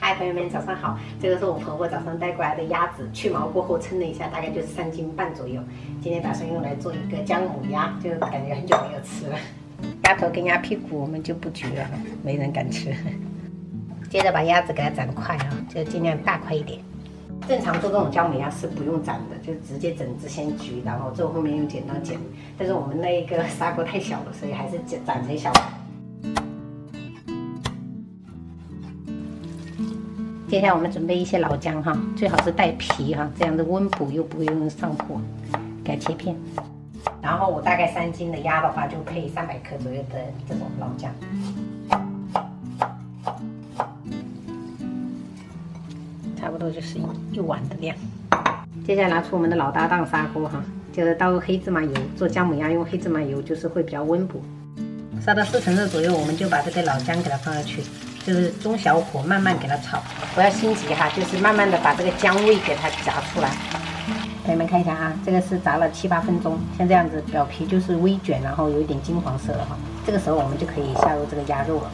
嗨，朋友们，早上好！这个是我婆婆早上带过来的鸭子，去毛过后称了一下，大概就是3斤半左右。今天打算用来做一个姜母鸭，就感觉很久没有吃了。鸭头跟鸭屁股我们就不焗了，没人敢吃。接着把鸭子给它斩块啊，就尽量大块一点。正常做这种姜母鸭是不用斩的，就直接整只先焗，然后最后面用剪刀剪。但是我们那一个砂锅太小了，所以还是斩成小块。接下来我们准备一些老姜哈，最好是带皮哈，这样子温补又不会用上火，给它切片。然后我大概3斤的鸭的话，就配300克左右的这种老姜。差不多就是1碗的量。接下来拿出我们的老搭档砂锅哈，就是倒黑芝麻油，做姜母鸭用黑芝麻油就是会比较温补。烧到4成热左右，我们就把这个老姜给它放下去，就是中小火慢慢给它炒，不要心急哈，就是慢慢的把这个姜味给它炸出来。朋友们看一下啊，这个是炸了7、8分钟，像这样子表皮就是微卷，然后有一点金黄色了哈。这个时候我们就可以下入这个鸭肉了。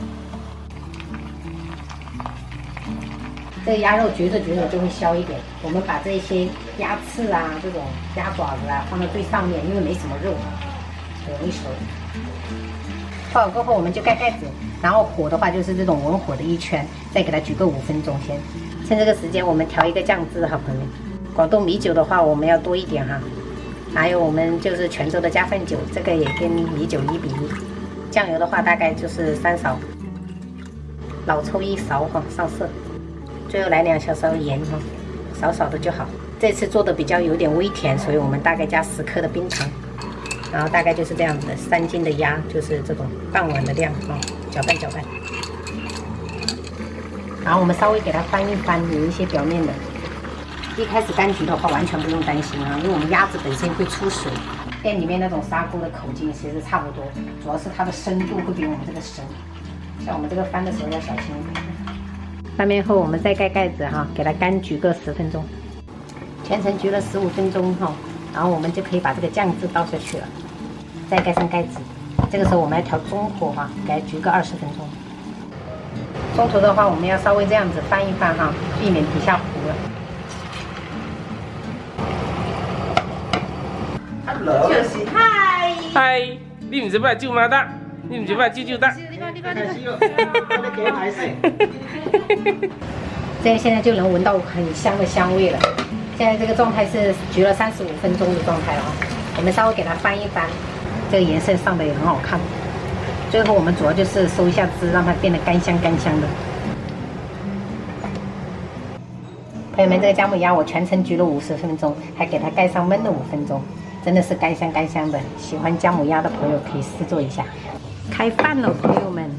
这个鸭肉焗着焗着就会消一点，我们把这些鸭翅啊、这种鸭爪子啊放到最上面，因为没什么肉，很容易熟。放好过后我们就盖盖子，然后火的话就是这种文火的1圈，再给它焗个5分钟先。趁这个时间我们调一个酱汁哈，朋友们。广东米酒的话我们要多一点哈，还有我们就是泉州的加饭酒，这个也跟米酒1比1。酱油的话大概就是3勺，老抽1勺哈上色。最后来2小勺盐哈，少少的就好。这次做的比较有点微甜，所以我们大概加10克的冰糖，然后大概就是这样子的，3斤的鸭就是这种半碗的量啊，搅拌搅拌。然后我们稍微给它翻一翻，有一些表面的。一开始干焗的话完全不用担心啊，因为我们鸭子本身会出水，店里面那种砂锅的口径其实差不多，主要是它的深度会比我们这个深。像我们这个翻的时候要小心一点。翻面后我们再盖盖子哈，给它干焗个10分钟，全程焗了15分钟哈，然后我们就可以把这个酱汁倒下去了，再盖上盖子。这个时候我们要调中火哈，给它焗个20分钟。中途的话我们要稍微这样子翻一翻哈，避免底下糊了。就是嗨，你唔是要救妈的，你唔是要救的。这样现在就能闻到很香的香味了。现在这个状态是焗了35分钟的状态了啊，我们稍微给它翻一翻，这个颜色上的也很好看。最后我们主要就是收一下汁，让它变得干香干香的。朋友们，这个姜母鸭我全程焗了50分钟，还给它盖上焖了5分钟，真的是干香干香的。喜欢姜母鸭的朋友可以试做一下。开饭了，朋友们，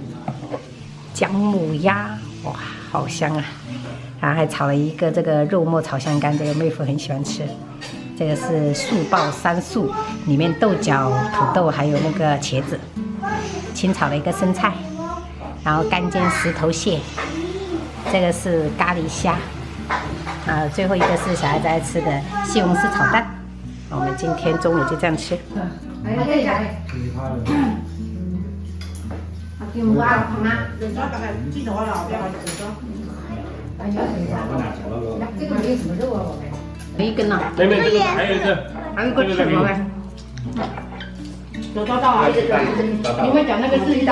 姜母鸭，哇，好香啊！然后还炒了一个这个肉末炒香干，这个妹夫很喜欢吃。这个是素爆3素，里面豆角、土豆还有那个茄子，清炒了一个生菜，然后干煎石头蟹，这个是咖喱虾，最后一个是小孩子爱吃的西红柿炒蛋。我们今天中午就这样吃。这个没有什么肉啊，我们。一根呢？没，这个还有一个，还有一个什么呢？有找到啊！你们讲那个是一个，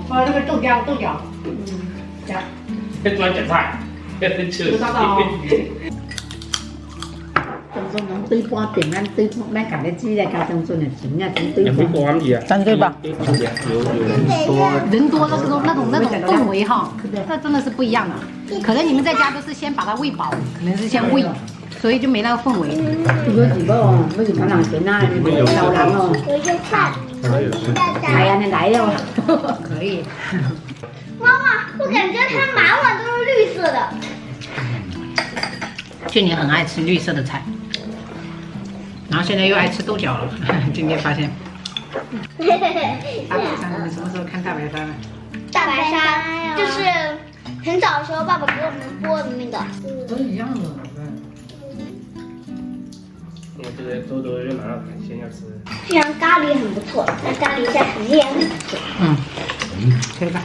那个豆角。这专捡菜，有找到哦。trong nóng tưới qua tiền ăn tưới mấy cảm thấy chi là cao trong xuân này chính là tưới qua沾对吧？人多那种氛围哈，那真的是不一样的。可能你们在家都是先把它喂饱，可能是先喂，所以就没那个氛围。有几个哦，有几个人钱啊？小狼哦。有一个菜，来呀，你来哟，可以。妈妈，我感觉它满碗都是绿色的。去年很爱吃绿色的菜。然后现在又爱吃豆角了，今天发现。大白山，我们什么时候看大白山了？大白山就是很早的时候爸爸给我们播的那个。都一样的。这个多多就拿到海鲜要吃。虽然咖喱很不错，但咖喱下肯定也很不错。吃吧。